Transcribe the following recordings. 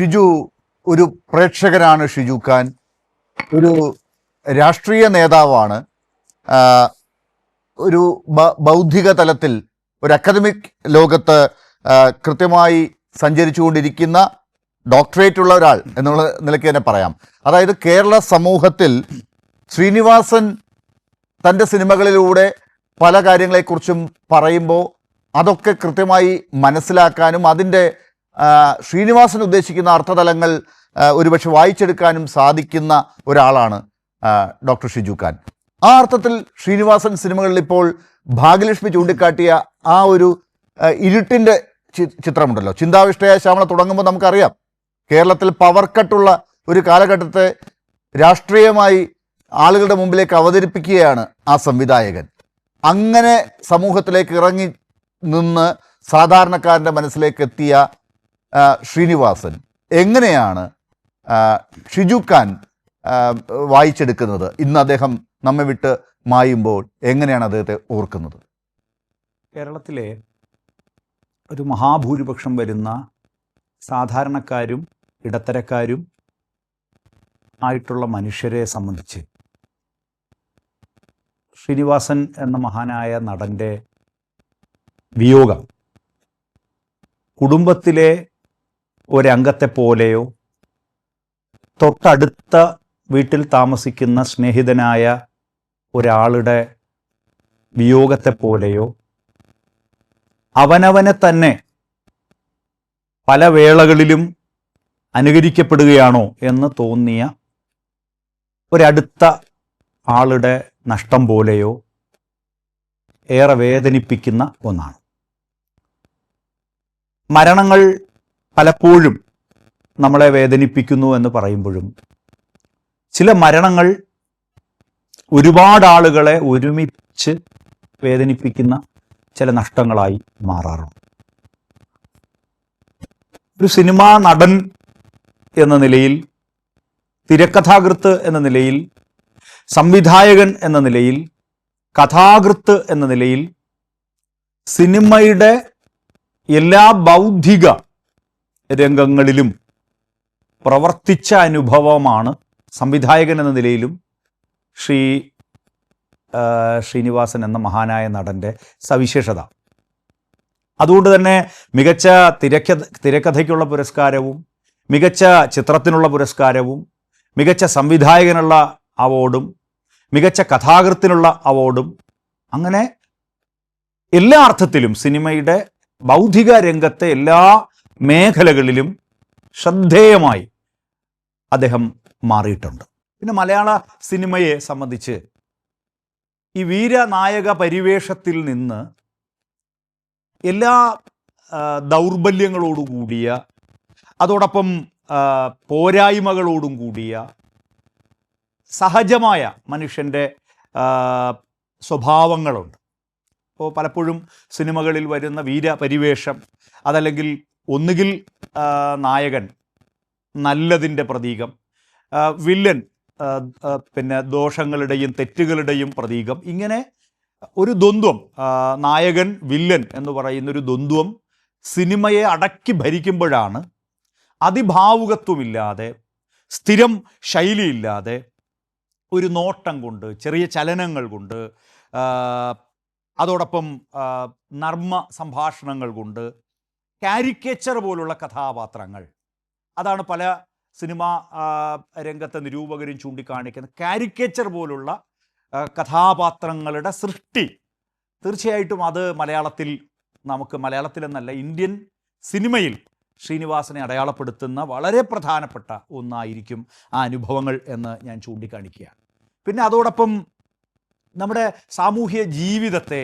ഷിജു ഒരു പ്രേക്ഷകനാണ്. ഷിജു ഖാൻ ഒരു രാഷ്ട്രീയ നേതാവാണ്. ഒരു ബൗദ്ധിക തലത്തിൽ ഒരു അക്കാദമിക് ലോകത്ത് കൃത്യമായി സഞ്ചരിച്ചുകൊണ്ടിരിക്കുന്ന ഡോക്ടറേറ്റ് ഉള്ള ഒരാൾ എന്നുള്ള നിലയ്ക്ക് തന്നെ പറയാം. അതായത് കേരള സമൂഹത്തിൽ ശ്രീനിവാസൻ തൻ്റെ സിനിമകളിലൂടെ പല കാര്യങ്ങളെക്കുറിച്ചും പറയുമ്പോൾ അതൊക്കെ കൃത്യമായി മനസ്സിലാക്കാനും അതിൻ്റെ ശ്രീനിവാസൻ ഉദ്ദേശിക്കുന്ന അർത്ഥതലങ്ങൾ ഒരുപക്ഷെ വായിച്ചെടുക്കാനും സാധിക്കുന്ന ഒരാളാണ് ഡോക്ടർ ഷിജു ഖാൻ. ആ അർത്ഥത്തിൽ ശ്രീനിവാസൻ സിനിമകളിൽ ഇപ്പോൾ ഭാഗ്യലക്ഷ്മി ചൂണ്ടിക്കാട്ടിയ ആ ഒരു ഇരുട്ടിൻ്റെ ചിത്രമുണ്ടല്ലോ, ചിന്താവിഷ്ടയായ ശ്യാമള തുടങ്ങുമ്പോൾ നമുക്കറിയാം കേരളത്തിൽ പവർ കട്ടുള്ള ഒരു കാലഘട്ടത്തെ രാഷ്ട്രീയമായി ആളുകളുടെ മുമ്പിലേക്ക് അവതരിപ്പിക്കുകയാണ് ആ സംവിധായകൻ. അങ്ങനെ സമൂഹത്തിലേക്ക് ഇറങ്ങി നിന്ന് സാധാരണക്കാരൻ്റെ മനസ്സിലേക്ക് എത്തിയ ശ്രീനിവാസൻ എങ്ങനെയാണ് ഷിജു ഖാൻ വായിച്ചെടുക്കുന്നത്? ഇന്ന് അദ്ദേഹം നമ്മെ വിട്ട് മായുമ്പോൾ എങ്ങനെയാണ് അദ്ദേഹത്തെ ഓർക്കുന്നത്? കേരളത്തിലെ ഒരു മഹാഭൂരിപക്ഷം വരുന്ന സാധാരണക്കാരും ഇടത്തരക്കാരും ആയിട്ടുള്ള മനുഷ്യരെ സംബന്ധിച്ച് ശ്രീനിവാസൻ എന്ന മഹാനായ നടൻ്റെ വിയോഗം കുടുംബത്തിലെ ഒരംഗത്തെ പോലെയോ തൊട്ടടുത്ത വീട്ടിൽ താമസിക്കുന്ന സ്നേഹിതനായ ഒരാളുടെ വിയോഗത്തെ പോലെയോ അവനവനെ തന്നെ പല വേളകളിലും അനുകരിക്കപ്പെടുകയാണോ എന്ന് തോന്നിയ ഒരടുത്ത ആളുടെ നഷ്ടം പോലെയോ ഏറെ വേദനിപ്പിക്കുന്ന ഒന്നാണ്. മരണങ്ങൾ പലപ്പോഴും നമ്മളെ വേദനിപ്പിക്കുന്നു എന്ന് പറയുമ്പോഴും ചില മരണങ്ങൾ ഒരുപാട് ആളുകളെ ഒരുമിച്ച് വേദനിപ്പിക്കുന്ന ചില നഷ്ടങ്ങളായി മാറാറുണ്ട്. ഒരു സിനിമാ നടൻ എന്ന നിലയിൽ, തിരക്കഥാകൃത്ത് എന്ന നിലയിൽ, സംവിധായകൻ എന്ന നിലയിൽ, കഥാകൃത്ത് എന്ന നിലയിൽ സിനിമയുടെ എല്ലാ ബൗദ്ധിക രംഗങ്ങളിലും പ്രവർത്തിച്ച അനുഭവമാണ് സംവിധായകൻ എന്ന നിലയിലും ശ്രീനിവാസൻ എന്ന മഹാനായ നടൻ്റെ സവിശേഷത. അതുകൊണ്ട് തന്നെ മികച്ച തിരക്കഥയ്ക്കുള്ള പുരസ്കാരവും മികച്ച ചിത്രത്തിനുള്ള പുരസ്കാരവും മികച്ച സംവിധായകനുള്ള അവാർഡും മികച്ച കഥാകൃത്തിനുള്ള അവാർഡും അങ്ങനെ എല്ലാ അർത്ഥത്തിലും സിനിമയുടെ ബൗദ്ധിക രംഗത്തെ എല്ലാ മേഖലകളിലും ശ്രദ്ധേയമായി അദ്ദേഹം മാറിയിട്ടുണ്ട്. പിന്നെ മലയാള സിനിമയെ സംബന്ധിച്ച് ഈ വീരനായക പരിവേഷത്തിൽ നിന്ന് എല്ലാ ദൗർബല്യങ്ങളോടുകൂടിയ അതോടൊപ്പം പോരായ്മകളോടും കൂടിയ സഹജമായ മനുഷ്യൻ്റെ സ്വഭാവങ്ങളുണ്ട്. അപ്പോൾ പലപ്പോഴും സിനിമകളിൽ വരുന്ന വീരപരിവേഷം അതല്ലെങ്കിൽ ഒന്നുകിൽ നായകൻ നല്ലതിൻ്റെ പ്രതീകം, വില്ലൻ പിന്നെ ദോഷങ്ങളുടെയും തെറ്റുകളുടെയും പ്രതീകം, ഇങ്ങനെ ഒരു ദ്വന്ദ്വം, നായകൻ വില്ലൻ എന്ന് പറയുന്നൊരു ദ്വന്ദ്വം സിനിമയെ അടക്കി ഭരിക്കുമ്പോഴാണ് അതിഭാവുകത്വമില്ലാതെ സ്ഥിരം ശൈലിയില്ലാതെ ഒരു നോട്ടം കൊണ്ട്, ചെറിയ ചലനങ്ങൾ കൊണ്ട്, അതോടൊപ്പം നർമ്മ സംഭാഷണങ്ങൾ കൊണ്ട്, കാരിക്കേച്ചർ പോലുള്ള കഥാപാത്രങ്ങൾ, അതാണ് പല സിനിമാ രംഗത്തെ നിരൂപകരും ചൂണ്ടിക്കാണിക്കുന്നത്. കാരിക്കേച്ചർ പോലുള്ള കഥാപാത്രങ്ങളുടെ സൃഷ്ടി തീർച്ചയായിട്ടും അത് മലയാളത്തിലെന്നല്ല ഇന്ത്യൻ സിനിമയിൽ ശ്രീനിവാസനെ അടയാളപ്പെടുത്തുന്ന വളരെ പ്രധാനപ്പെട്ട ഒന്നായിരിക്കും ആ അനുഭവങ്ങൾ എന്ന് ഞാൻ ചൂണ്ടിക്കാണിക്കുകയാണ്. പിന്നെ അതോടൊപ്പം നമ്മുടെ സാമൂഹ്യ ജീവിതത്തെ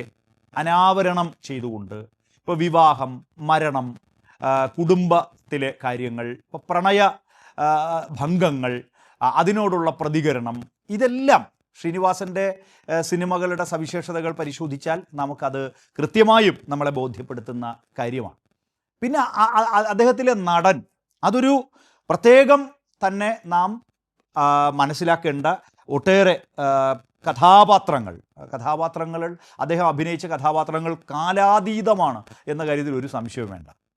അനാവരണം ചെയ്തുകൊണ്ട്, ഇപ്പോൾ വിവാഹം, മരണം, കുടുംബത്തിലെ കാര്യങ്ങൾ, ഇപ്പോൾ പ്രണയ ഭംഗങ്ങൾ, അതിനോടുള്ള പ്രതികരണം, ഇതെല്ലാം ശ്രീനിവാസൻ്റെ സിനിമകളുടെ സവിശേഷതകൾ പരിശോധിച്ചാൽ നമുക്കത് കൃത്യമായും നമ്മളെ ബോധ്യപ്പെടുത്തുന്ന കാര്യമാണ്. പിന്നെ അദ്ദേഹത്തിലെ നടൻ, അതൊരു പ്രത്യേകം തന്നെ നാം മനസ്സിലാക്കേണ്ട ഒട്ടേറെ കഥാപാത്രങ്ങൾ അദ്ദേഹം അഭിനയിച്ച കഥാപാത്രങ്ങൾ കാലാതീതമാണ് എന്ന കാര്യത്തിൽ ഒരു സംശയവും വേണ്ട.